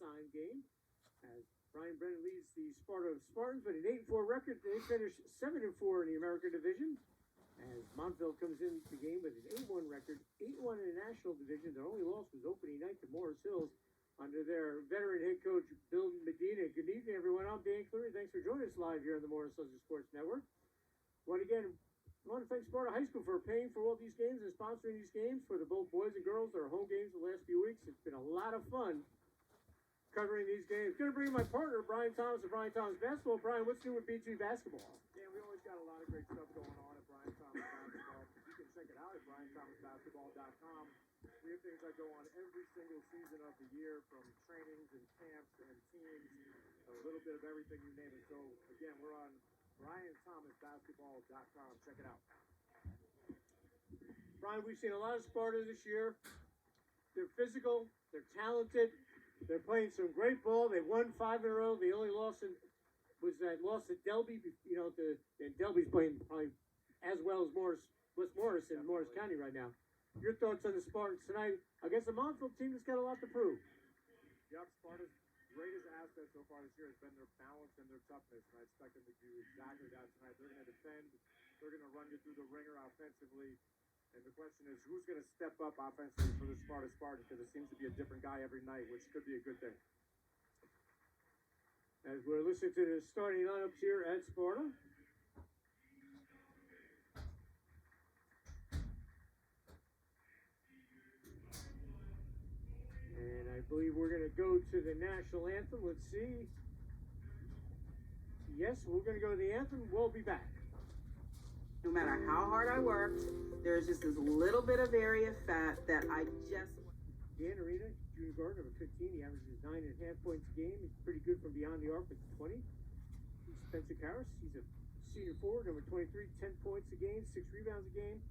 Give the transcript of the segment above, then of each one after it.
unassigned game. As Brian Brennan leads the Sparta Spartans with an 8-4 record. They finished 7-4 in the American Division. As Montville comes in the game with an 8-1 record, 8-1 in the National Division. Their only loss was opening night to Morris Hills under their veteran head coach, Bill Medina. Good evening, everyone. I'm Dan Cleary. Thanks for joining us live here on the Morris Hills Sports Network. Once again, I want to thank Sparta High School for paying for all these games and sponsoring these games for the both boys and girls. Their home games the last few weeks. It's been a lot of fun covering these games. Going to bring my partner, Brian Thomas of Brian Thomas Basketball. Brian, what's new with B2 Basketball? Yeah, we always got a lot of great stuff going on at Brian Thomas Basketball. You can check it out at BrianThomasBasketball.com. We have things that go on every single season of the year, from trainings and camps and teams, a little bit of everything, you name it. So, again, we're on BrianThomasBasketball.com. Check it out. Brian, we've seen a lot of Sparta this year. They're physical, they're talented, they're playing some great ball. They won 5 in a row. The only loss was that loss at Delby. You know, and Delby's playing probably as well as West Morris in Morris County right now. Your thoughts on the Spartans tonight against the Montville team that's got a lot to prove? Yep, Sparta's greatest asset so far this year has been their balance and their toughness, and I expect them to do exactly that tonight. They're going to defend, they're going to run you through the ringer offensively, and the question is, who's going to step up offensively for the Sparta Spartans, because it seems to be a different guy every night, which could be a good thing. As we're listening to the starting lineups here at Sparta. And I believe we're going to go to the national anthem. Let's see. Yes, we're going to go to the anthem. We'll be back. No matter how hard I worked, there's just this little bit of area of fat that I just... Dan Arena, junior guard, number 15. He averages 9.5 points a game. He's pretty good from beyond the arc with 20. Spencer Karras, he's a senior forward, number 23, 10 points a game, 6 rebounds a game.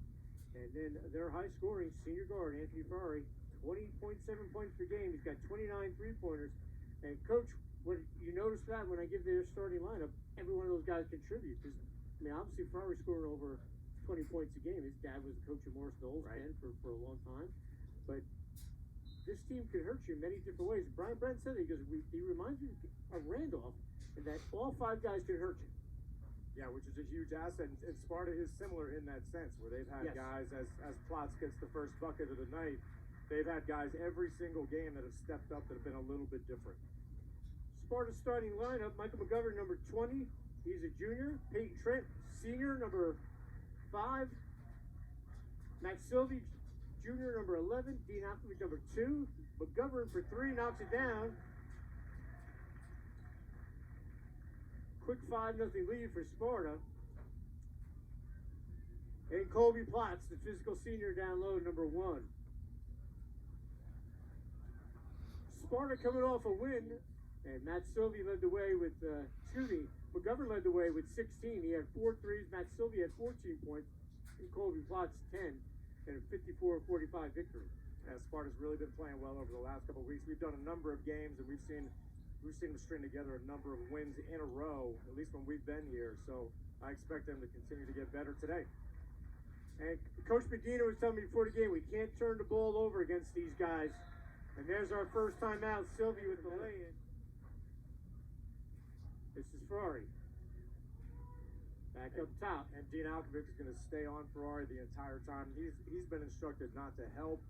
And then their high-scoring senior guard, Anthony Ferrari, 20.7 points per game. He's got 29 three-pointers. And, Coach, what you notice that when I give their starting lineup, every one of those guys contribute. Because, I mean, obviously Ferrari scored over 20 points a game. His dad was the coach of Morris Knowles for a long time. But this team can hurt you in many different ways. Brian Brent said it because he reminds me of Randolph, and that all 5 guys can hurt you. Yeah, which is a huge asset, and Sparta is similar in that sense, where they've had guys, as Plotz gets the first bucket of the night, they've had guys every single game that have stepped up that have been a little bit different. Sparta's starting lineup, Michael McGovern, number 20, he's a junior. Peyton Trent, senior, number 5. Max Sylvie, junior, number 11. Dean Alkovic, number 2. McGovern for 3, knocks it down. Quick 5-0 lead for Sparta. And Colby Plotz, the physical senior, down low, number 1. Sparta coming off a win, and Matt Sylvie led the way with, McGovern led the way with 16. He had 4 threes. Matt Sylvie had 14 points, and Colby Plotz 10, and a 54-45 victory. Yeah, Sparta's really been playing well over the last couple of weeks. We've done a number of games, and we've seen them string together a number of wins in a row, at least when we've been here. So I expect them to continue to get better today. And Coach Medina was telling me before the game, we can't turn the ball over against these guys. And there's our first time out, Sylvie with the lay-in. This is Ferrari. Back up top. And Dean Alkovic is going to stay on Ferrari the entire time. He's been instructed not to help,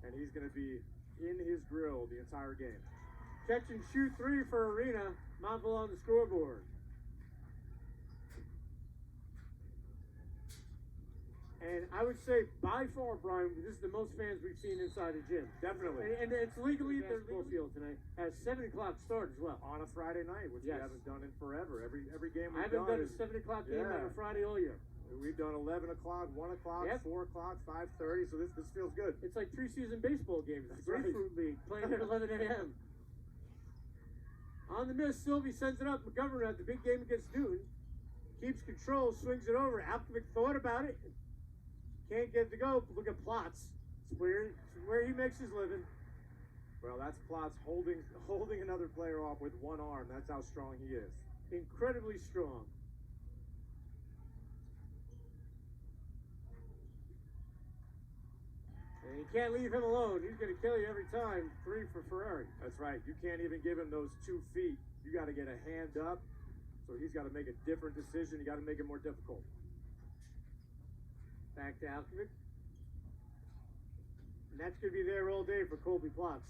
and he's going to be in his grill the entire game. Catch and shoot 3 for Arena. Montville on the scoreboard. And I would say, by far, Brian, this is the most fans we've seen inside the gym. Definitely. And it's legally at their basketball field tonight. At 7 o'clock start as well. On a Friday night, which we haven't done in forever. Every game we've done. I haven't done a 7 o'clock game on a Friday all year. We've done 11 o'clock, 1 o'clock, 4 o'clock, 5:30, so this feels good. It's like preseason baseball games. It's Grapefruit League, playing at 11 a.m. On the miss, Sylvie sends it up. McGovern at the big game against Newton. Keeps control, swings it over. Alkovic thought about it. Can't get it to go. Look at Plotz. It's where he makes his living. Well, that's Plotz holding another player off with one arm. That's how strong he is. Incredibly strong. And you can't leave him alone. He's going to kill you every time. 3 for Ferrari. That's right. You can't even give him those 2 feet. You got to get a hand up. So he's got to make a different decision. You got to make it more difficult. Back to Alkovic. And that's going to be there all day for Colby Plotz.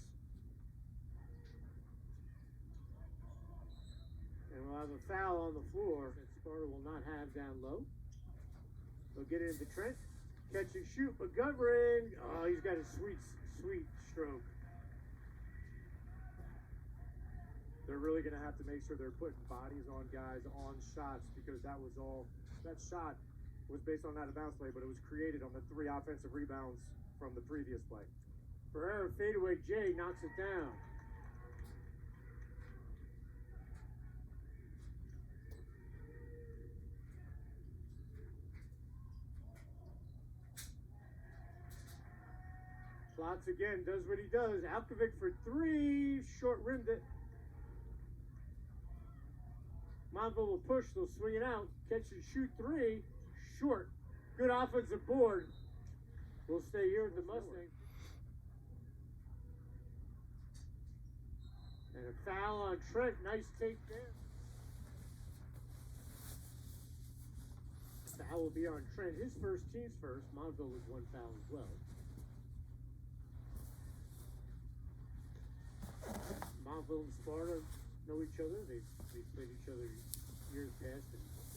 And we'll have a foul on the floor that Sparta will not have down low. They'll get it into Trent. Catch and shoot. McGovern. Oh, he's got a sweet stroke. They're really going to have to make sure they're putting bodies on guys on shots because that shot was based on that bounce play, but it was created on the 3 offensive rebounds from the previous play. Ferreira fadeaway J knocks it down. Plotz again does what he does. Alkovic for 3, short rimmed it. Montville will push, they'll swing it out. Catch and shoot 3, short. Good offensive board. We'll stay here at the Mustang. And a foul on Trent. Nice take there. Foul will be on Trent. His team's first. Montville with 1 foul as well. Montville and Sparta know each other. They played each other years past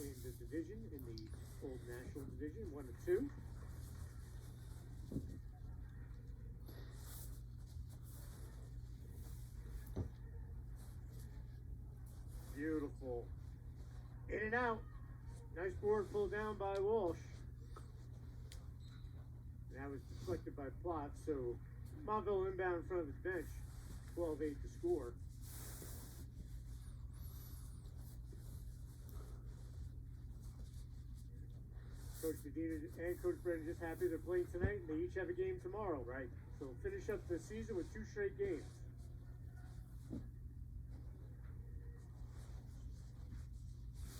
in the division, in the old national division, 1 and 2. Beautiful. In and out. Nice board pulled down by Walsh. And that was deflected by Plotz, so Montville inbound in front of the bench. 12-8 to score. Coach Medina and Coach Brennan just happy they're playing tonight, and they each have a game tomorrow. Right. So finish up the season with 2 straight games.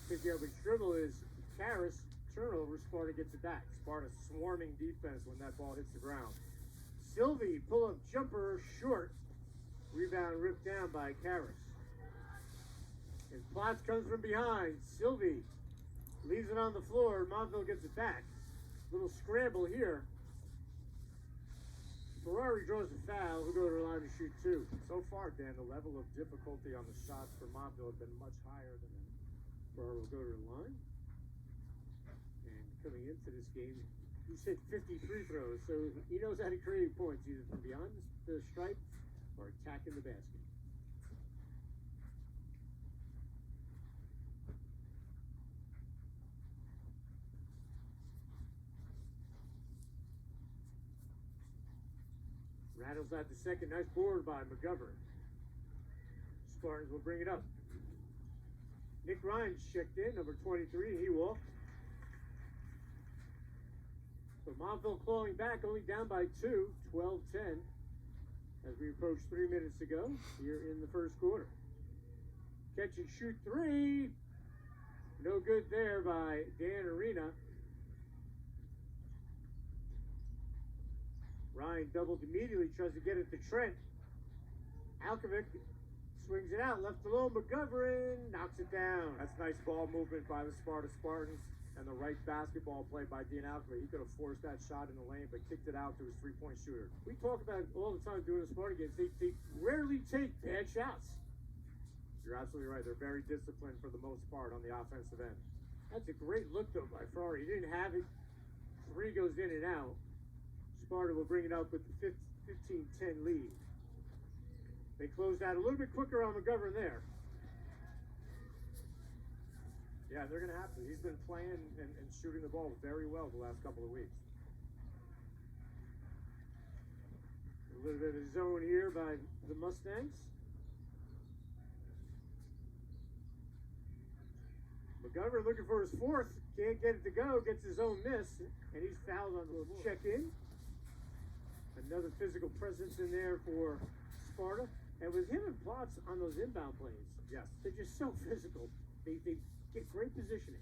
Picking up his dribble is Karras. Turnover, Sparta gets it back. Sparta swarming defense when that ball hits the ground. Sylvie, pull-up jumper, short. Rebound ripped down by Karras. And Plotz comes from behind. Sylvie leaves it on the floor. Montville gets it back. Little scramble here. Ferrari draws a foul. He'll go to the line to shoot 2. So far, Dan, the level of difficulty on the shots for Montville have been much higher than Ferrari will go to the line. And coming into this game, he's hit 50 free throws, so he knows how to create points, either from beyond the stripe or attacking the basket. Rattles out the second. Nice board by McGovern. Spartans will bring it up. Nick Ryan's checked in, number 23. He walked. So Montville clawing back, only down by 2, 12-10, as we approach 3 minutes to go here in the first quarter. Catch and shoot 3. No good there by Dan Arena. Ryan doubled immediately, tries to get it to Trent. Alkovic swings it out, left alone. McGovern knocks it down. That's nice ball movement by the Sparta Spartans and the right basketball play by Dean Alkovic. He could have forced that shot in the lane, but kicked it out to his 3-point shooter. We talk about it all the time doing the Sparta games. They rarely take bad shots. You're absolutely right. They're very disciplined for the most part on the offensive end. That's a great look, though, by Ferrari. He didn't have it. 3 goes in and out. Sparta will bring it up with the 15-10 lead. They closed out a little bit quicker on McGovern there. Yeah, they're going to have to. He's been playing and shooting the ball very well the last couple of weeks. A little bit of a zone here by the Mustangs. McGovern looking for his 4th. Can't get it to go. Gets his own miss. And he's fouled on the check-in. Another physical presence in there for Sparta. And with him and Plotz on those inbound plays, yes, they're just so physical. They get great positioning.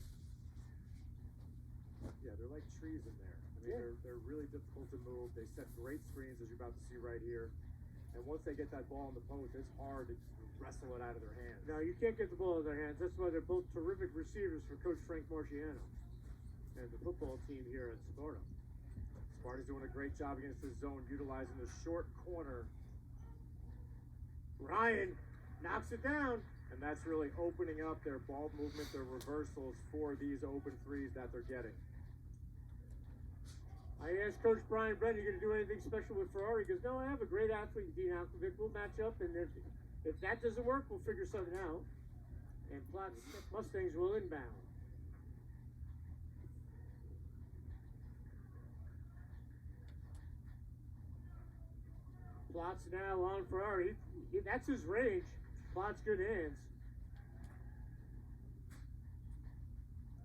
Yeah, they're like trees in there. I I mean, they're really difficult to move. They set great screens, as you're about to see right here. And once they get that ball in the post, it's hard to wrestle it out of their hands. No, you can't get the ball out of their hands. That's why they're both terrific receivers for Coach Frank Marciano and the football team here at Sparta. Sparta's doing a great job against this zone, utilizing the short corner. Ryan knocks it down. And that's really opening up their ball movement, their reversals for these open threes that they're getting. I asked Coach Brian Brent, "You going to do anything special with Ferrari?" He goes, "No, I have a great athlete, Dean Alkovic. We'll match up, and if that doesn't work, we'll figure something out." And Platts Mustangs will inbound. Platts now on Ferrari. That's his range. Platts good hands.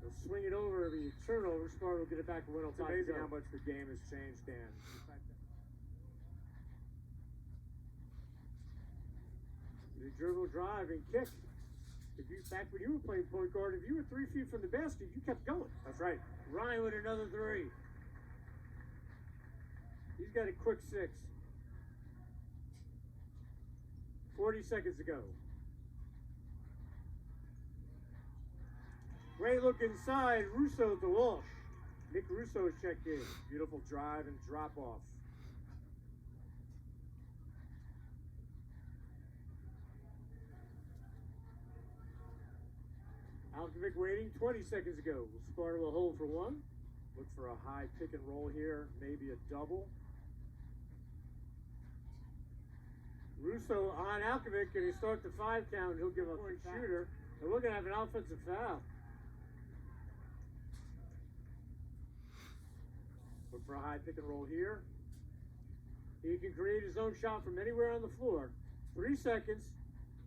They'll swing it over. It'll be a turnover. Sparta will get it back and win on It's 5 amazing to go. how much the game has changed, Dan. The dribble, drive, and kick. Back when you were playing point guard, if you were 3 feet from the basket, you kept going. That's right. Ryan with another 3. He's got a quick 6. 40 seconds to go. Great look inside. Russo to Walsh. Nick Russo is checked in. Beautiful drive and drop off. Alkovic waiting. 20 seconds to go. Sparta will hold for 1. Look for a high pick and roll here, maybe a double. Russo on Alkovic, and he starts the 5 count. He'll give up a shooter, and we're going to have an offensive foul. Look for a high pick and roll here. He can create his own shot from anywhere on the floor. 3 seconds,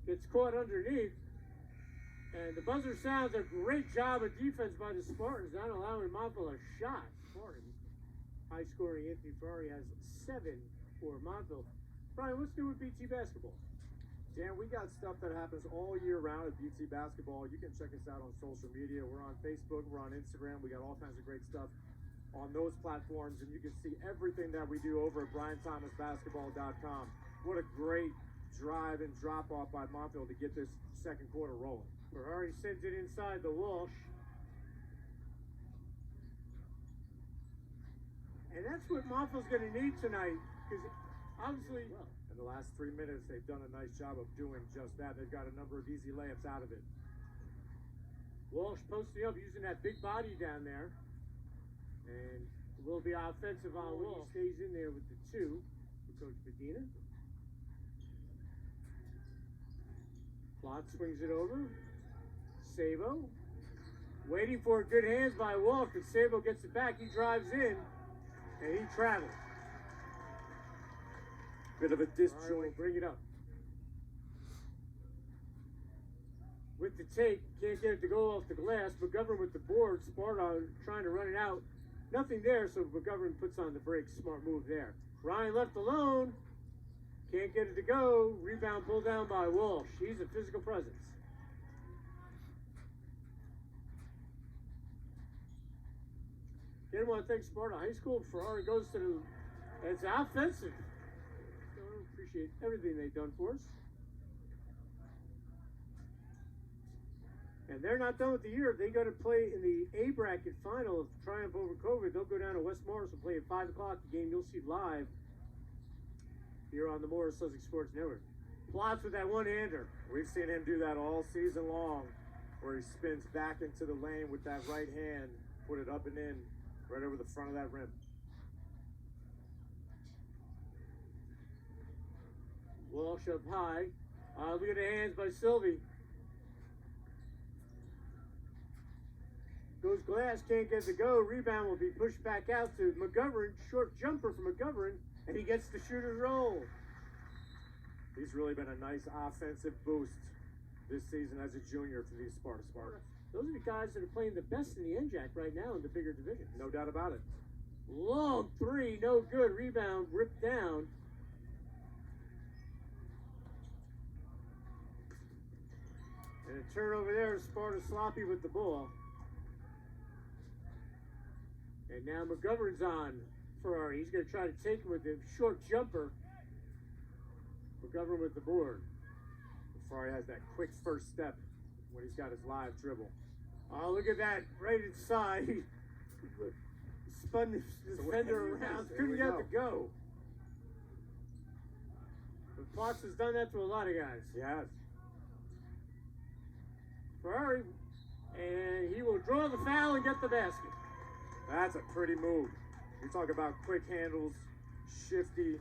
gets caught underneath, and the buzzer sounds. A great job of defense by the Spartans, not allowing Montville a shot. Spartans, high scoring. Anthony Ferrari has 7 for Montville. Brian, what's new with BT basketball? Dan, we got stuff that happens all year round at BT Basketball. You can check us out on social media. We're on Facebook, we're on Instagram. We got all kinds of great stuff on those platforms, and you can see everything that we do over at BrianThomasBasketball.com. What a great drive and drop off by Montville to get this second quarter rolling. Ferrari sends it inside the Walsh. And that's what Montville's going to need tonight, because obviously, in the last 3 minutes, they've done a nice job of doing just that. They've got a number of easy layups out of it. Walsh posting up, using that big body down there. And will be offensive on Walsh. He stays in there with the 2 for Coach Medina. Plot swings it over. Sabo. Waiting for it. Good hands by Walsh, but Sabo gets it back. He drives in, and he travels. Bit of a disjoint. All right, we'll bring it up. With the take, can't get it to go off the glass. McGovern with the board. Sparta trying to run it out. Nothing there, so McGovern puts on the brakes. Smart move there. Ryan left alone. Can't get it to go. Rebound pulled down by Walsh. He's a physical presence. Didn't want to thank Sparta High School. Ferrari goes to the... It's offensive. So I appreciate everything they've done for us. And they're not done with the year. They got to play in the A bracket final of triumph over COVID. They'll go down to West Morris and play at 5 o'clock. The game you'll see live here on the Morris Sussex Sports Network. Plots with that one-hander. We've seen him do that all season long, where he spins back into the lane with that right hand, put it up and in, right over the front of that rim. Walsh up high. Look at the hands by Sylvie. Goes glass, can't get it to go. Rebound will be pushed back out to McGovern. Short jumper from McGovern, and he gets the shooter's roll. He's really been a nice offensive boost this season as a junior for these Spartans. Those are the guys that are playing the best in the NJAC right now in the bigger divisions. No doubt about it. Long 3, no good. Rebound ripped down. And a turnover there. Sparta sloppy with the ball. And now McGovern's on Ferrari. He's going to try to take him with the short jumper. McGovern with the board. Ferrari has that quick first step when he's got his live dribble. Oh, look at that. Right inside. He spun the defender around. Couldn't get it to go. But Potts has done that to a lot of guys. He has. Ferrari. And he will draw the foul and get the basket. That's a pretty move. You talk about quick handles, shifty,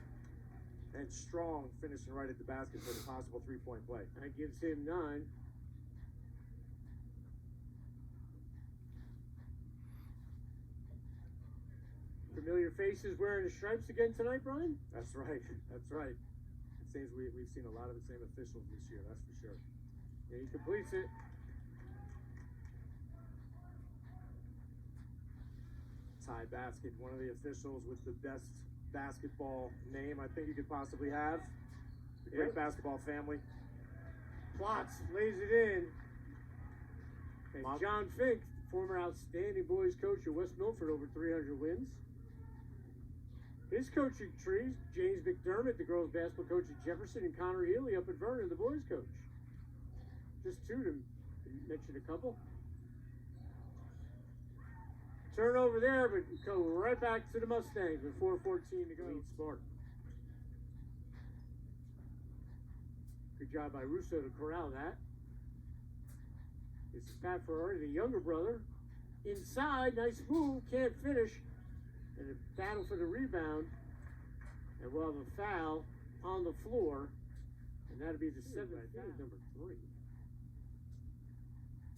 and strong, finishing right at the basket for the possible three-point play. That gives him 9. Familiar faces wearing the stripes again tonight, Brian? That's right. That's right. It seems we've seen a lot of the same officials this year, that's for sure. And he completes it. Tie basket, one of the officials with the best basketball name I think you could possibly have. The great basketball family. Plotz lays it in. And John Fink, former outstanding boys coach at West Milford, over 300 wins. His coaching tree, James McDermott, the girls basketball coach at Jefferson, and Connor Healy up at Vernon, the boys coach. Just two to mention a couple. Turnover there, but go right back to the Mustangs with 4:14 to go. Lead Sparta. Good job by Russo to corral that. This is Pat Ferrari, the younger brother. Inside, nice move, can't finish. And a battle for the rebound. And we'll have a foul on the floor. And that'll be the 7th foul, number 3.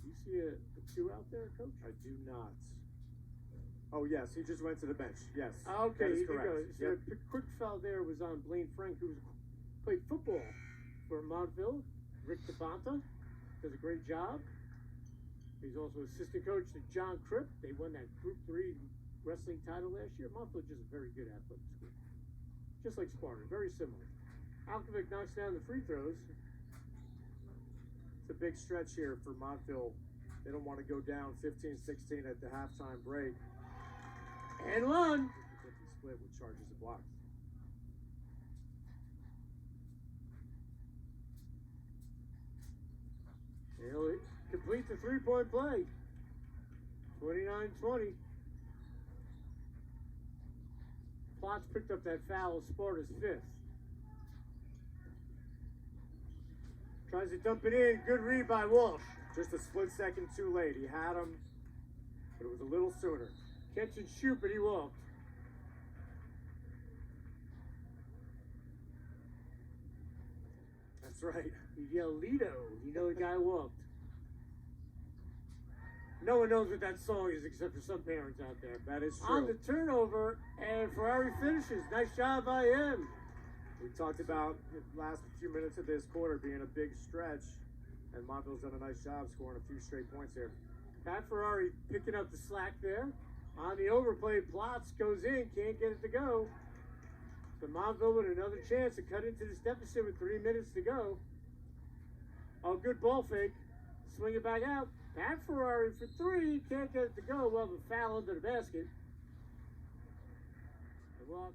Do you see a 2 out there, Coach? I do not. Oh, yes, he just went to the bench. Yes. Okay, that is he correct. did go. So Yep. the quick foul there was on Blaine Frank, who played football for Montville. Rick Tabanta does a great job. He's also assistant coach to John Cripp. They won that Group 3 wrestling title last year. Montville just a very good athletic school. Just like Sparta, very similar. Alkovic knocks down the free throws. It's a big stretch here for Montville. They don't want to go down 15-16 at the halftime break. And one. 50 split with charges of blocks. He'll complete the three-point play. 29-20. Plotz picked up that foul, Sparta's 5th. Tries to dump it in. Good read by Walsh. Just a split second too late. He had him, but it was a little sooner. Catch and shoot, but he walked. That's right. You yell Lido. You know the guy walked. No one knows what that song is except for some parents out there. That is true. On the turnover, and Ferrari finishes. Nice job by him. We talked about the last few minutes of this quarter being a big stretch, and Montville's done a nice job scoring a few straight points here. Pat Ferrari picking up the slack there. On the overplay, Plotz goes in, can't get it to go. So Montville with another chance to cut into this deficit with 3 minutes to go. Oh, good ball fake. Swing it back out. Pat Ferrari for 3, can't get it to go. Well, the foul under the basket. And we'll have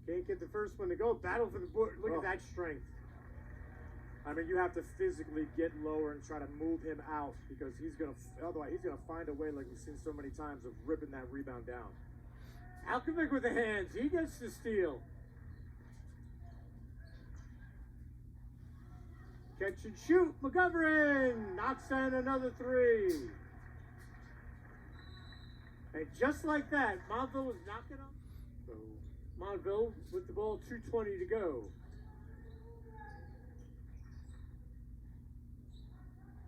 Can't get the first one to go. Battle for the board. Look at that strength. I mean, you have to physically get lower and try to move him out because otherwise he's gonna find a way, like we've seen so many times, of ripping that rebound down. Alkovic with the hands. He gets the steal. Catch and shoot. McGovern knocks down another 3. And just like that, Montville was knocking on. So Montville with the ball, 2:20 to go.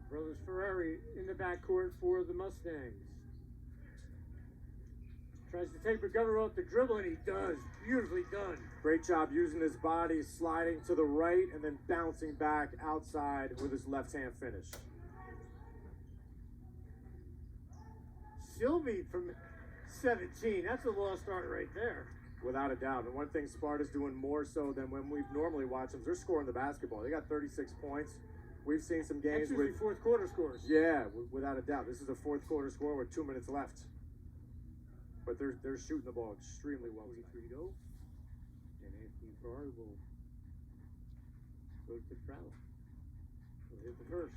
Brothers Ferrari in the backcourt for the Mustangs. Tries to take McGovern off the dribble, and he does. Beautifully done. Great job using his body, sliding to the right, and then bouncing back outside with his left-hand finish. Sylvie from 17. That's a lost art right there. Without a doubt. And one thing Sparta's doing more so than when we've normally watched them, they're scoring the basketball. They got 36 points we've seen some That's games usually with fourth quarter scores. yeah, without a doubt. This is a fourth quarter score with 2 minutes left. But they're shooting the ball extremely well. 43 to go. And Anthony Farr will go to the foul. He'll hit the first.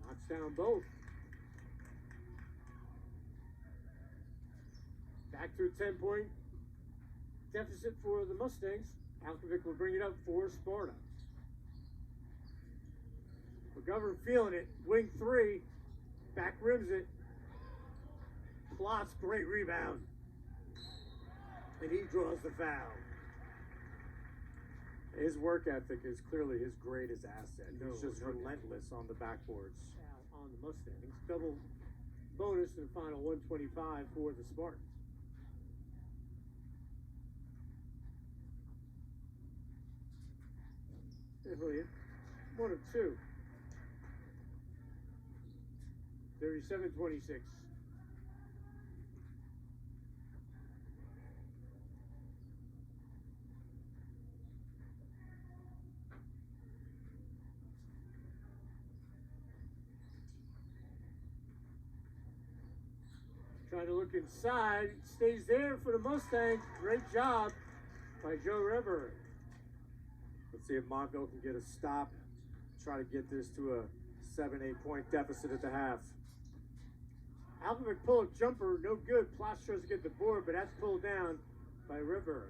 Knocks down both. Back to a 10-point deficit for the Mustangs. Alkovic will bring it up for Sparta. McGovern feeling it. Wing three. Back rims it. Plots, great rebound. And he draws the foul. His work ethic is clearly his greatest asset. He's just No doubt. relentless on the backboards. Foul on the Mustangs. Double bonus in the final 125 for the Spartans. Elliott, 1 of 2. 37-26. Trying to look inside. Stays there for the Mustangs. Great job by Joe Reber. Let's see if Montville can get a stop. Try to get this to a 7-8 point deficit at the half. Alkovic pull-up jumper, no good. Plots tries to get the board, but that's pulled down by River.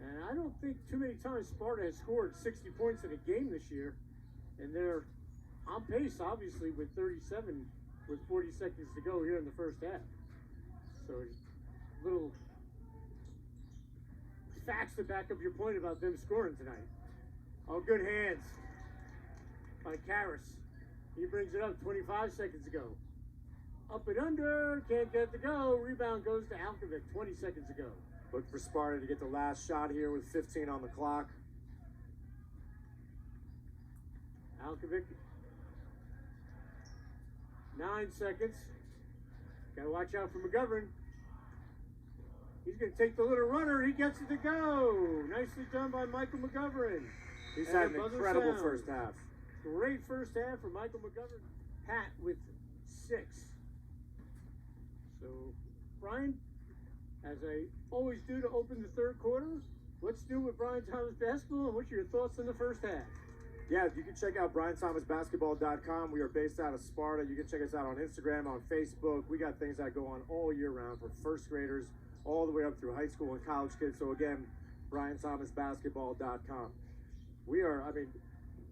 And I don't think too many times Sparta has scored 60 points in a game this year. And they're on pace, obviously, with 37 with 40 seconds to go here in the first half. So, little facts to back up your point about them scoring tonight. Oh, good hands by Karras. He brings it up 25 seconds ago. Up and under, can't get the go. Rebound goes to Alkovic 20 seconds ago. Look for Sparta to get the last shot here with 15 on the clock. Alkovic, 9 seconds. Gotta watch out for McGovern. He's gonna take the little runner. He gets it to go. Nicely done by Michael McGovern. He's And had an the buzzer incredible sounds. first half. Great first half for Michael McGovern. Pat with 6. So, Brian, as I always do to open the third quarter, what's new with Brian Thomas basketball, and what's your thoughts on the first half? Yeah, you can check out BrianThomasBasketball.com. We are based out of Sparta. You can check us out on Instagram, on Facebook. We got things that go on all year round for first graders all the way up through high school and college kids. So again, BrianThomasBasketball.com. We are, I mean,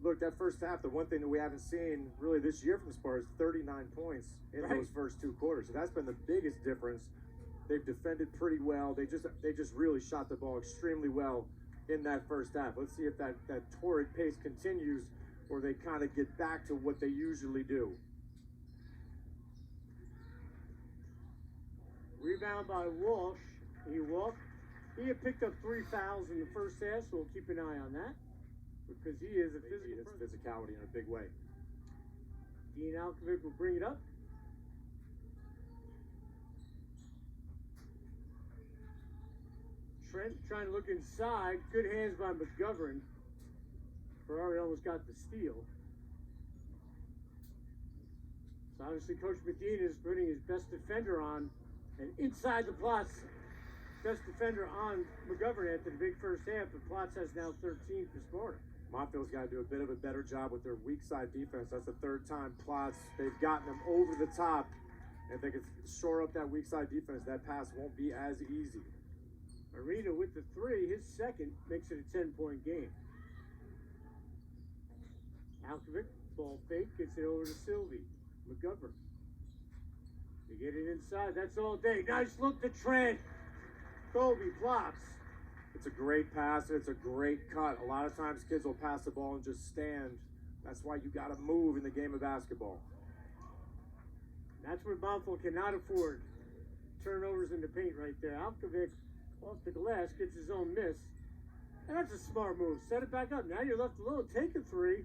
look, that first half, the one thing that we haven't seen really this year from Sparta is 39 points in those first 2 quarters. So that's been the biggest difference. They've defended pretty well. They just really shot the ball extremely well in that first half. Let's see if that torrid pace continues or they kind of get back to what they usually do. Rebound by Walsh. He walked. He had picked up 3 fouls in the first half, so we'll keep an eye on that because he is a physical It's presence. physicality in a big way. Dean Alkovic will bring it up. Trent trying to look inside. Good hands by McGovern. Ferrari almost got the steal. So obviously Coach Medina is putting his best defender on. And inside the Plots, best defender on McGovern after the big first half. But Plots has now 13 for Sparta. Montville's got to do a bit of a better job with their weak side defense. That's the third time Plots, they've gotten them over the top. And if they can shore up that weak side defense, that pass won't be as easy. Arena with the 3, his second, makes it a 10-point game. Alkovic, ball fake, gets it over to Sylvie. McGovern. They get it inside, that's all day. Nice look to Trent. Colby Plots. It's a great pass. It's a great cut. A lot of times kids will pass the ball and just stand. That's why you got to move in the game of basketball. That's what Montville cannot afford. Turnovers in the paint right there. Alkovic off the glass, gets his own miss. And that's a smart move. Set it back up. Now you're left alone. Take a 3.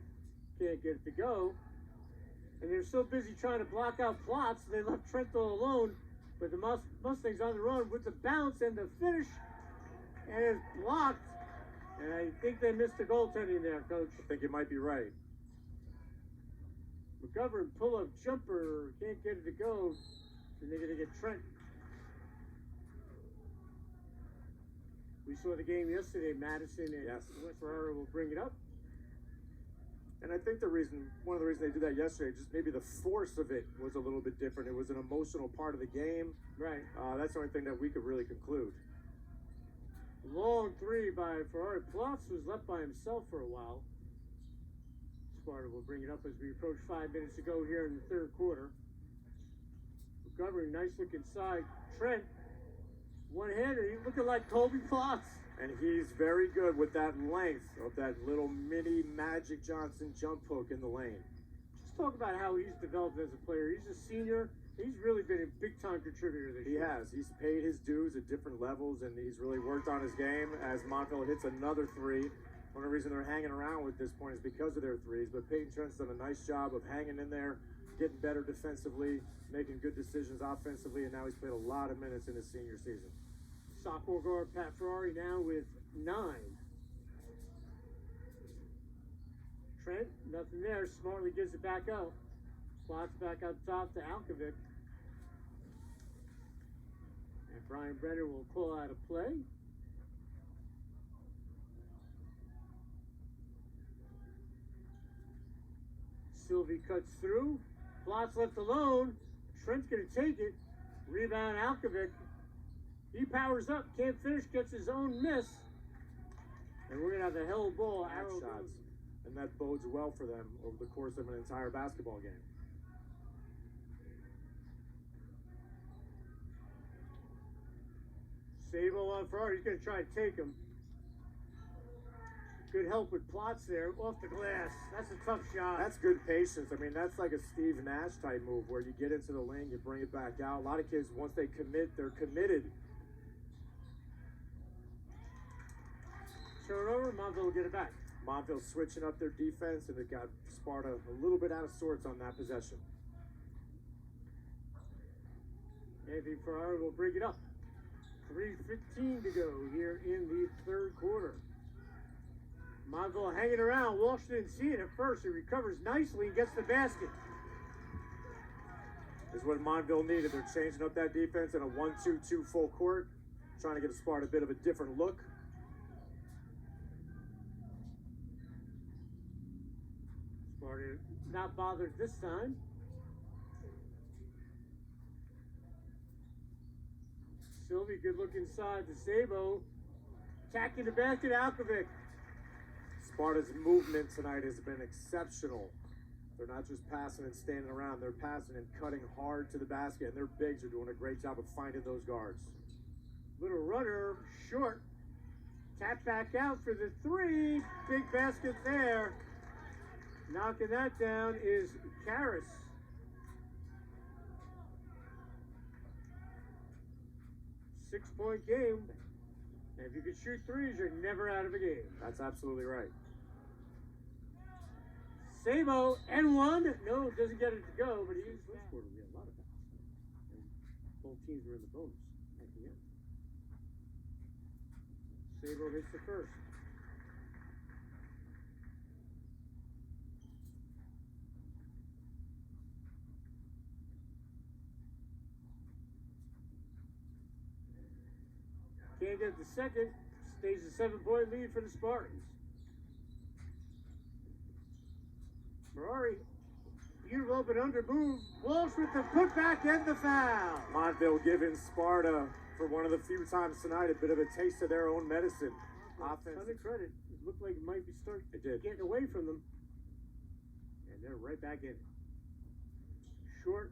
can't get it to go. And they're so busy trying to block out Plots, they left Trent all alone. But the Mustangs on the run with the bounce and the finish. And it's blocked. And I think they missed the goaltending there, Coach. I think you might be right. McGovern pull-up jumper, can't get it to go. And they're going to get Trent. We saw the game yesterday, Madison and Yes. West Ferrara will bring it up. And I think one of the reasons they did that yesterday, just maybe the force of it was a little bit different. It was an emotional part of the game. Right. That's the only thing that we could really conclude. Long three by Ferrari. Plots was left by himself for a while. Sparta will bring it up as we approach 5 minutes to go here in the third quarter. McGovern, nice look inside. Trent, one-hander, he's looking like Kobe Plots. And he's very good with that length of that little mini Magic Johnson jump hook in the lane. Just talk about how he's developed as a player. He's a senior. He's really been a big-time contributor this year. He has. He's paid his dues at different levels, and he's really worked on his game as Montville hits another three. One of the reasons they're hanging around with this point is because of their threes, but Peyton Trent's done a nice job of hanging in there, getting better defensively, making good decisions offensively, and now he's played a lot of minutes in his senior season. Sophomore guard Pat Ferrari now with 9. Trent, nothing there. Smartly gives it back out. Plots back up top to Alkovic. And Brian Brenner will call out a play. Sylvie cuts through. Plots left alone. Trent's going to take it. Rebound Alkovic. He powers up, can't finish, gets his own miss. And we're going to have the hell ball arrow shots. And that bodes well for them over the course of an entire basketball game. Sable on Ferrari, he's going to try to take him. Good help with Plots there, off the glass. That's a tough shot. That's good patience. I mean, that's like a Steve Nash type move where you get into the lane, you bring it back out. A lot of kids, once they commit, they're committed. Turnover, Montville will get it back. Montville switching up their defense, and it got Sparta a little bit out of sorts on that possession. Anthony Ferrari will bring it up. 3:15 to go here in the third quarter. Montville hanging around. Walsh didn't see it at first. He recovers nicely and gets the basket. This is what Montville needed. They're changing up that defense in a 1-2-2 full court, trying to get Sparta a bit of a different look. Sparta not bothered this time. Sylvie, good look inside to Sabo. Attacking the basket, Alkovic. Sparta's movement tonight has been exceptional. They're not just passing and standing around. They're passing and cutting hard to the basket, and their bigs are doing a great job of finding those guards. Little runner, short. Tap back out for the three. Big basket there. Knocking that down is Karras. 6-point game. And if you can shoot threes, you're never out of a game. That's absolutely right. Sabo, and one. No, doesn't get it to go, but he used first quarter. We had a lot of fouls. And both teams were in the bonus at the end. Sabo hits the first. Can't get the second. Stays a 7-point lead for the Spartans. Ferrari, beautiful open under move. Walsh with the putback and the foul. Montville giving Sparta, for one of the few times tonight, a bit of a taste of their own medicine. Offense. Ton of credit. It looked like it might be starting getting away from them. And they're right back in it. Short.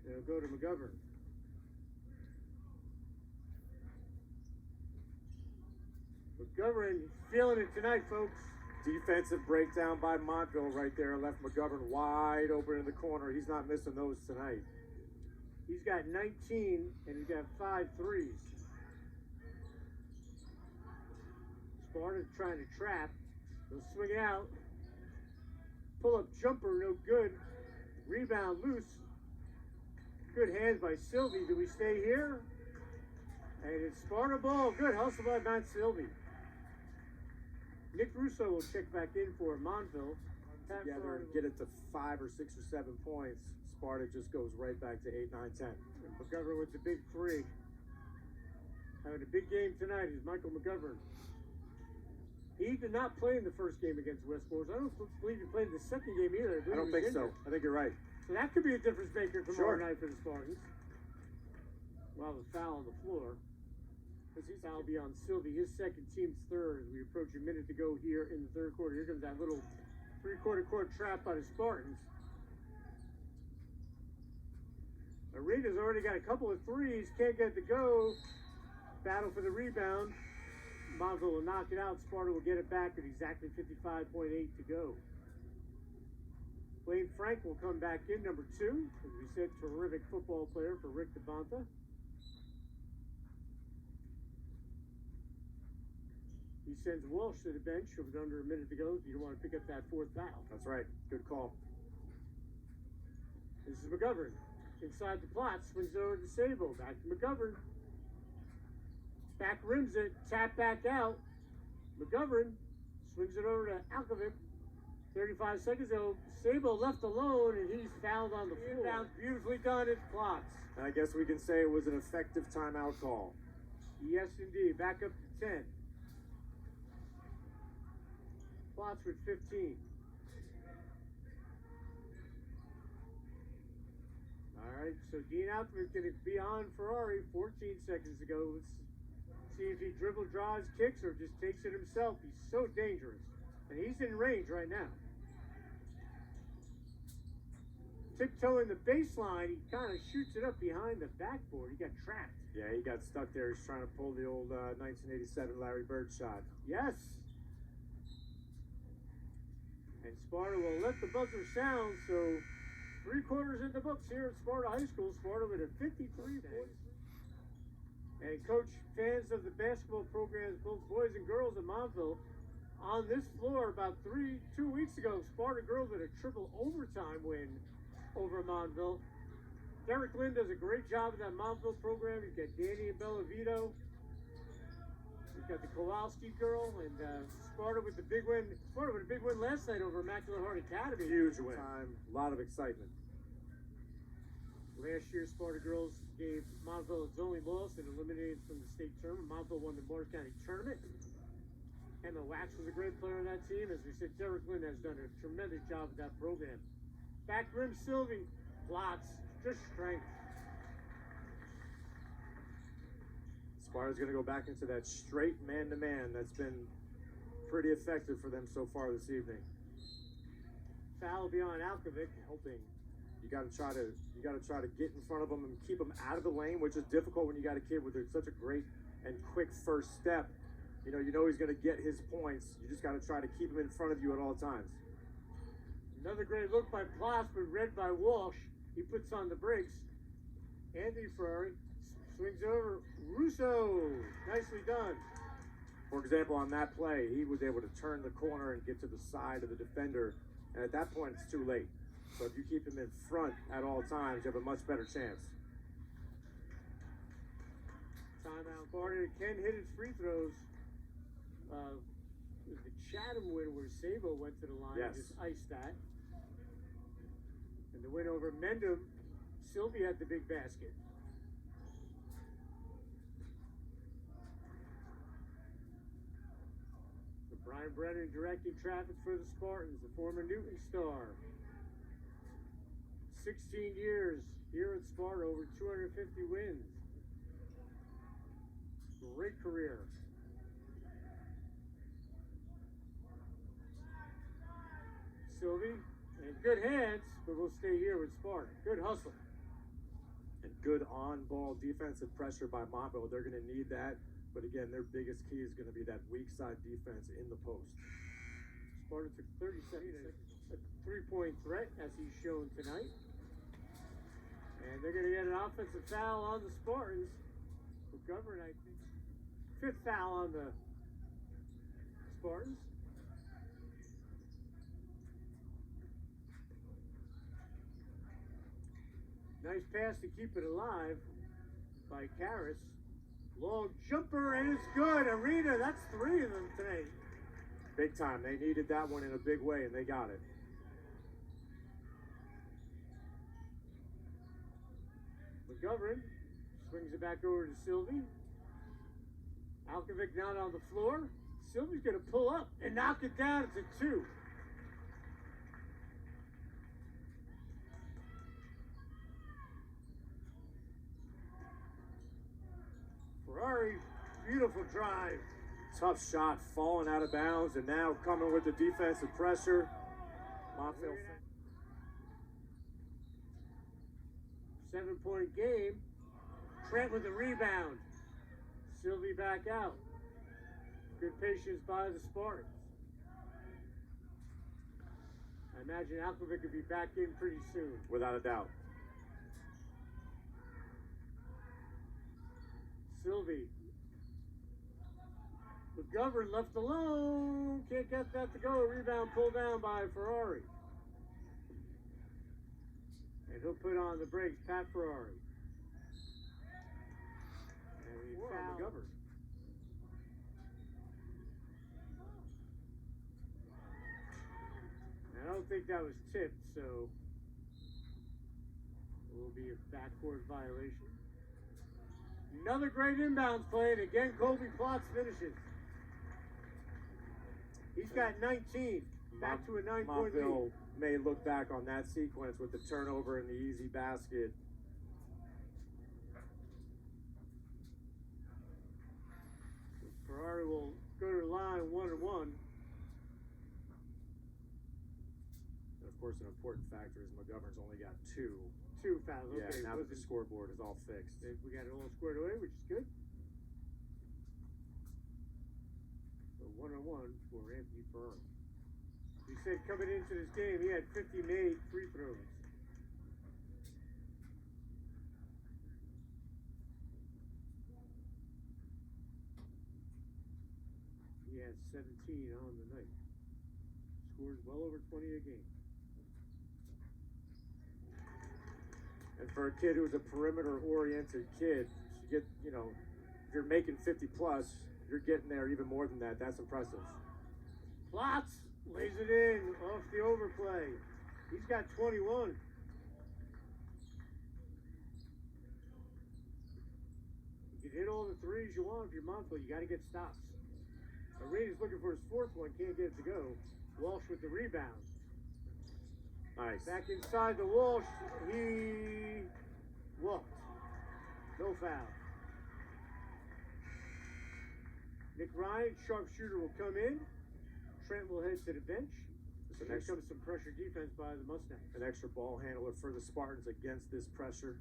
They'll go to McGovern. McGovern feeling it tonight, folks. Defensive breakdown by Montville right there. Left McGovern wide open in the corner. He's not missing those tonight. He's got 19, and he's got 5 threes. Sparta's trying to trap. They'll swing it out. Pull-up jumper, no good. Rebound loose. Good hands by Sylvie. Do we stay here? And it's Sparta ball. Good hustle by Matt Sylvie. Nick Russo will check back in for Montville. Together and get it to 5 or 6 or 7 points. Sparta just goes right back to 8, 9, 10. McGovern with the big three. Having a big game tonight is Michael McGovern. He did not play in the first game against West Forest. I don't believe he played in the second game either. I don't think so. I think you're right. So that could be a difference maker tomorrow Sure. night for the Spartans. Well, the foul on the floor. Foul will be on Sylvie, his second, team's third. As we approach a minute to go here in the third quarter. Here comes that little three-quarter court trap by the Spartans. Arena's already got a couple of threes. Can't get it to go. Battle for the rebound. Montville will knock it out. Sparta will get it back with exactly 55.8 to go. Wayne Frank will come back in, number 2. As we said, terrific football player for Rick DeBonta. He sends Walsh to the bench with under a minute to go. You don't want to pick up that fourth foul. That's right. Good call. This is McGovern. Inside the plot, swings it over to Sable. Back to McGovern. Back rims it, tap back out. McGovern swings it over to Alkovic. 35 seconds ago, Sable left alone, and he's fouled on the floor. Inbound, beautifully done at Klotz. And I guess we can say it was an effective timeout call. Yes, indeed. Back up to 10. Klotz with 15. All right, so Dean Alkovic going to be on Ferrari 14 seconds ago. Let's see if he dribble, drives, kicks, or just takes it himself. He's so dangerous. And he's in range right now. Tiptoeing the baseline, he kind of shoots it up behind the backboard. He got trapped. Yeah, he got stuck there. He's trying to pull the old 1987 Larry Bird shot. Yes. And Sparta will let the buzzer sound, so 3 quarters in the books here at Sparta High School. Sparta with a 53-point. And coach, fans of the basketball programs, both boys and girls in Montville, on this floor about 2 weeks ago, Sparta girls with a triple overtime win over Montville. Derek Lynn does a great job of that Montville program. You've got Danny and Bellavito. You've got the Kowalski girl, and Sparta with the big win. Sparta with a big win last night over Immaculate Heart Academy. Huge win. A lot of excitement. Last year, Sparta girls gave Montville its only loss and eliminated from the state tournament. Montville won the Morris County tournament. Emma Wax was a great player on that team. As we said, Derek Lynn has done a tremendous job with that program. Back rim, Sylvie. Lots. Just strength. Sparta's going to go back into that straight man-to-man that's been pretty effective for them so far this evening. Foul will be on Alkovic, helping. You got to try to get in front of them and keep them out of the lane, which is difficult when you got a kid with such a great and quick first step. You know he's going to get his points. You just got to try to keep him in front of you at all times. Another great look by Ploss, but read by Walsh. He puts on the brakes. Anthony Ferrari swings over. Russo, nicely done. For example, on that play, he was able to turn the corner and get to the side of the defender. And at that point, it's too late. So if you keep him in front at all times, you have a much better chance. Timeout. Sparta can hit his free throws. The Chatham win where Sabo went to the line and just iced that. And the win over Mendham, Sylvie had the big basket. So Brian Brennan directing traffic for the Spartans, the former Newton star. 16 years here at Sparta, over 250 wins. Great career. Sylvie, and good hands, but we'll stay here with Sparta. Good hustle. And good on-ball defensive pressure by Montville. They're going to need that. But again, their biggest key is going to be that weak side defense in the post. Sparta took 30 seconds, a 3-point threat, as he's shown tonight. And they're going to get an offensive foul on the Spartans. McGovern, I think. 5th foul on the Spartans. Nice pass to keep it alive by Karras. Long jumper, and it's good. Arena, that's 3 of them today. Big time. They needed that one in a big way, and they got it. McGovern swings it back over to Sylvie. Alkovic not on the floor. Sylvie's going to pull up and knock it down. It's a 2. Ferrari, beautiful drive. Tough shot, falling out of bounds, and now coming with the defensive pressure. Montville. 7-point game. Trent with the rebound. Sylvie back out. Good patience by the Spartans. I imagine Alkovic could be back in pretty soon. Without a doubt. Sylvie. McGovern left alone. Can't get that to go. Rebound pulled down by Ferrari. And he'll put on the brakes, Pat Ferrari. And he fouled McGovern. I don't think that was tipped, so it will be a backcourt violation. Another great inbounds play, and again, Colby Plotz finishes. He's got 19, back to a 9-point lead. Montville may look back on that sequence with the turnover and the easy basket. Ferrari will go to the line 1-1. And of course, an important factor is McGovern's only got 2. 2 fouls. Yeah, Okay, now that the scoreboard is all fixed. we got it all squared away, which is good. So 1-1 for Anthony Ferrari. He said coming into this game, he had 50 made free throws. He has 17 on the night. Scores well over 20 a game. And for a kid who's a perimeter-oriented kid, you get, if you're making 50 plus, you're getting there even more than that. That's impressive. Plotz lays it in off the overplay. He's got 21. You can hit all the threes you want if you're Montville. You got to get stops. Arena's looking for his 4th one. Can't get it to go. Walsh with the rebound. Nice. Back inside the Walsh. He walked. No foul. Nick Ryan, sharpshooter, will come in. Trent will head to the bench. Here comes some pressure defense by the Mustangs. An extra ball handler for the Spartans against this pressure.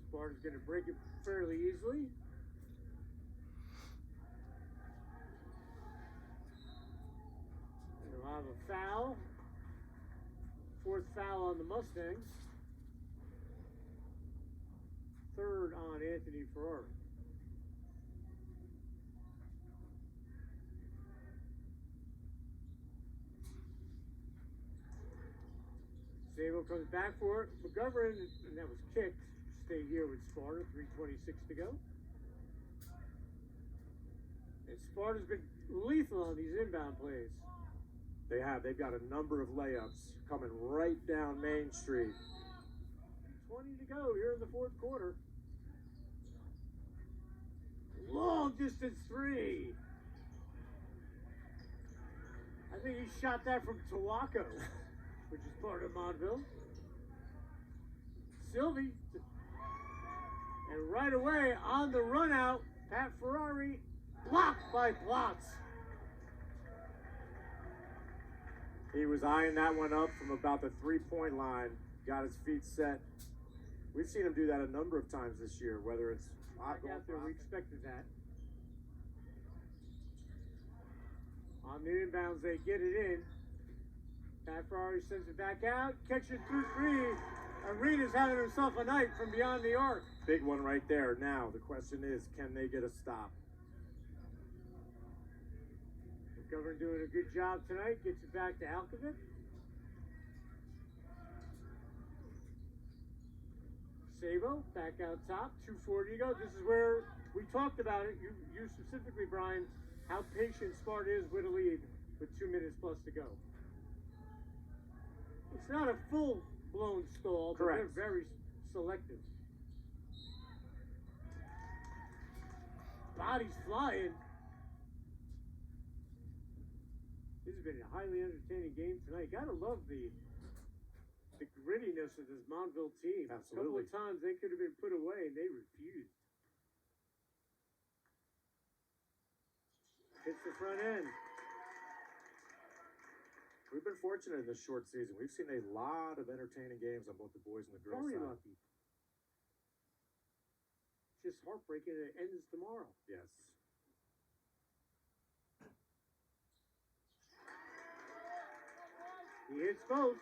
Sparta's going to break it fairly easily. And they'll have a foul. 4th foul on the Mustangs. 3rd on Anthony Ferrari. Sabo comes back for it. McGovern, and that was kicked. Stay here with Sparta, 3:26 to go. And Sparta's been lethal on these inbound plays. They have. They've got a number of layups coming right down Main Street. 20 to go here in the 4th quarter. Long distance 3. I think he shot that from Tawaco, which is part of Montville. Sylvie. And right away on the run out, Pat Ferrari blocked by Plotz. He was eyeing that one up from about the 3-point line. Got his feet set. We've seen him do that a number of times this year, whether it's Back out there, we expected that. On the inbounds, they get it in. Pat Ferrari sends it back out. Catch it through 3. Arena's having himself a night from beyond the arc. Big one right there. Now, the question is, can they get a stop? McGovern doing a good job tonight. Gets it back to Alkovic. Sabo back out top. 2:40 to go. This is where we talked about it. You specifically, Brian, how patient Sparta is with a lead with 2 minutes plus to go. It's not a full-blown stall, but Correct. they're very selective. Bodies flying. This has been a highly entertaining game tonight. Gotta love the grittiness of this Montville team. Absolutely. A couple of times they could have been put away and they refused. Hits the front end. We've been fortunate in this short season. We've seen a lot of entertaining games on both the boys and the girls Very side. lucky. Just heartbreaking it ends tomorrow. Yes. He hits both.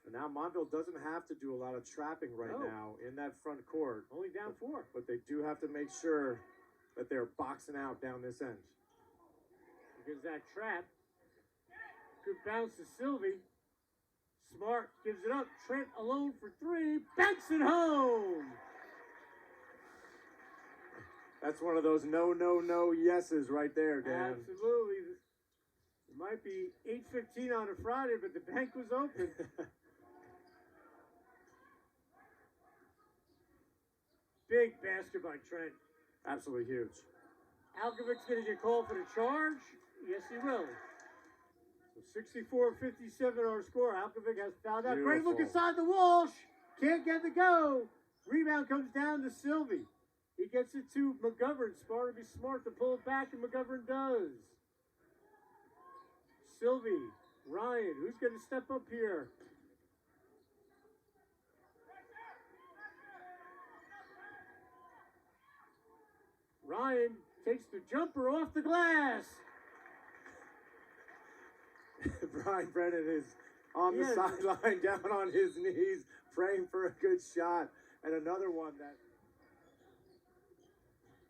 And now Montville doesn't have to do a lot of trapping right No. now in that front court. Only down 4. But they do have to make sure that they're boxing out down this end. Because that trap. Good bounce to Sylvie. Smart gives it up. Trent alone for 3. Banks it home. That's one of those no yeses right there, Dan. Absolutely. It might be 8:15 on a Friday, but the bank was open. Big basket by Trent. Absolutely huge. Alkovic's going to get called for the charge. Yes, he will. So 64-57 our score. Alkovic has fouled out. Great look Beautiful. inside the Walsh. Can't get the go. Rebound comes down to Sylvie. He gets it to McGovern. Sparta be smart to pull it back, and McGovern does. Sylvie, Ryan, who's going to step up here? Ryan takes the jumper off the glass. Brian Brennan is on the Yes. sideline, down on his knees, praying for a good shot. And another one that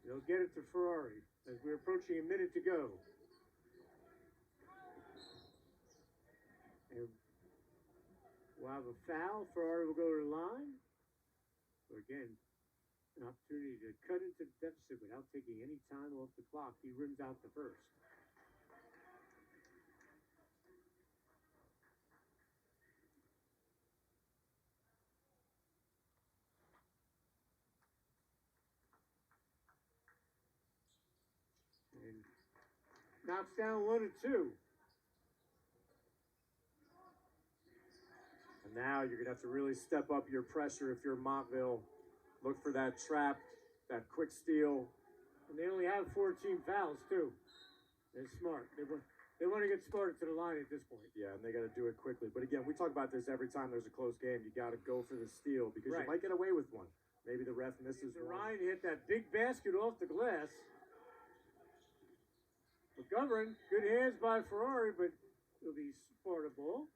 They'll get it to Ferrari as we're approaching a minute to go. And we'll have a foul. Ferrari will go to the line. So again, an opportunity to cut into the deficit without taking any time off the clock. He rims out the first. And knocks down 1 and 2. And now you're going to have to really step up your pressure if you're Montville. Look for that trap, that quick steal. And they only have 14 fouls, too. They're smart. They want to get Sparta to the line at this point. Yeah, and they got to do it quickly. But again, we talk about this every time there's a close game. You got to go for the steal because Right. you might get away with one. Maybe the ref misses So one. Ryan hit that big basket off the glass. McGovern, good hands by Ferrari, but it'll be Sparta ball.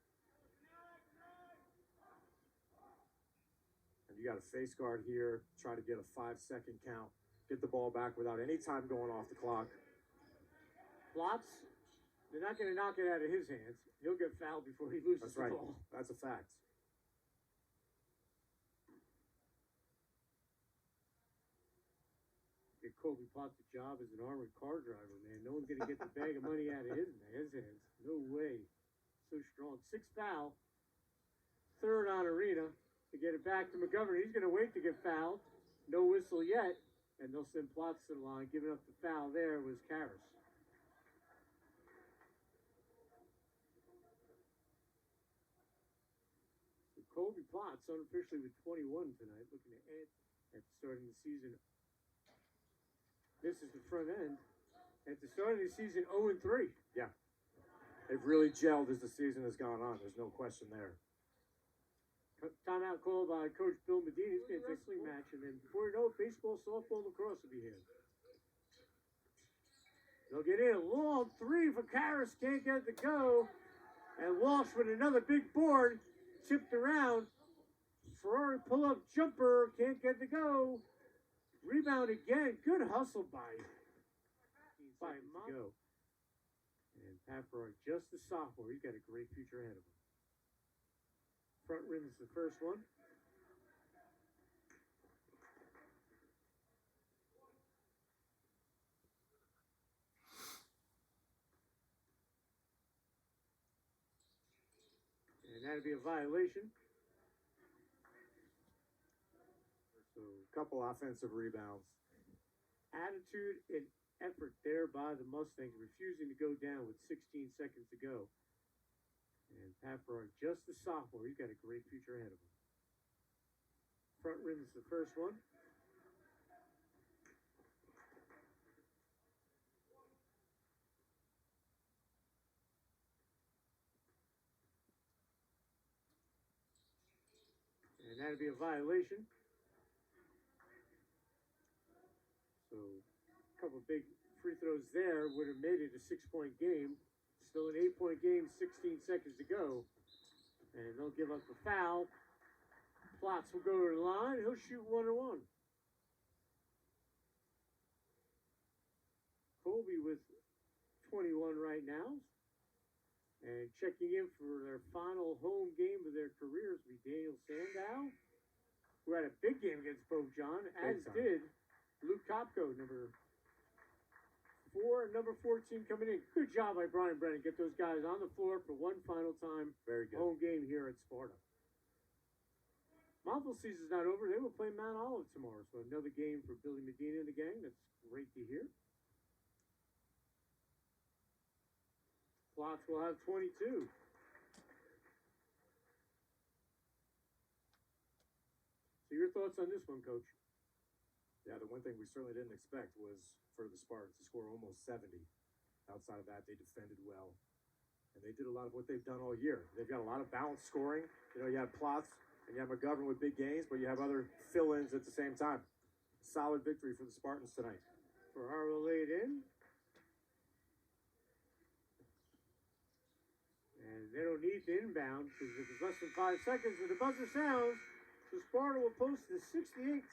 And you got a face guard here. Try to get a 5-second count. Get the ball back without any time going off the clock. Plots, they're not going to knock it out of his hands. He'll get fouled before he loses That's right. the ball. That's a fact. Get Kobe Potts a job as an armored car driver, man. No one's going to get the bag of money out of his hands. No way. So strong. 6th foul. 3rd on Arena to get it back to McGovern. He's going to wait to get fouled. No whistle yet. And they'll send Plotz to the line. Giving up the foul there was Karras. So Kobe Plotz unofficially with 21 tonight, looking to add at the start of the season. This is the front end. At the start of the season, 0-3. Yeah. They've really gelled as the season has gone on. There's no question there. Timeout called by Coach Bill Medina. It's going to take a swing match, and then before you know it, baseball, softball, lacrosse will be here. They'll get in. Long 3 for Karras. Can't get it to go. And Walsh with another big board. Chipped around. Ferrari pull-up jumper. Can't get it to go. Rebound again. Good hustle by Montville. Paffroy, just a sophomore. He's got a great future ahead of him. Front rim's the first one. And that'd be a violation. So a couple offensive rebounds. Attitude and effort there by the Mustangs, refusing to go down with 16 seconds to go. And Paffroy, just a sophomore. He's got a great future ahead of him. Front rim's the first one. And that'd be a violation. So a couple big free throws there would have made it a 6-point game. Still an 8-point game, 16 seconds to go. And they'll give up the foul. Plotz will go to the line. He'll shoot 1-1. Colby with 21 right now. And checking in for their final home game of their careers will be Daniel Sandow, who had a big game against Pope John, as did Luke Kopko, number 4 and number 14 coming in. Good job by Brian Brennan. Get those guys on the floor for one final time. Very good. Home game here at Sparta. Montville season's not over. They will play Mount Olive tomorrow. So another game for Billy Medina and the gang. That's great to hear. Plotz will have 22. So your thoughts on this one, Coach? Yeah, the one thing we certainly didn't expect was for the Spartans to score almost 70. Outside of that, they defended well. And they did a lot of what they've done all year. They've got a lot of balanced scoring. You know, you have Plotz and you have McGovern with big games, but you have other fill-ins at the same time. Solid victory for the Spartans tonight. Ferraro laid in. And they don't need to inbound because if it's less than 5 seconds and the buzzer sounds, so Sparta will post the 68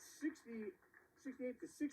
to 60.